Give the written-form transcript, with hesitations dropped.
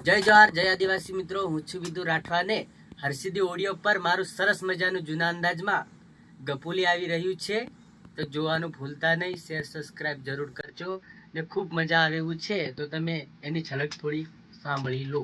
જય જવાહર જય આદિવાસી મિત્રો, હું છું વિદુ રાઠવા ને હરસિદ્ધિ ઓડિયો પર મારું સરસ મજાનું જૂના અંદાજમાં ગપુલી આવી રહ્યું છે. તો જોવાનું ભૂલતા નહીં, શેર સબસ્ક્રાઇબ જરૂર કરજો ને ખૂબ મજા આવે એવું છે. તો તમે એની ઝલક થોડી સાંભળી લો.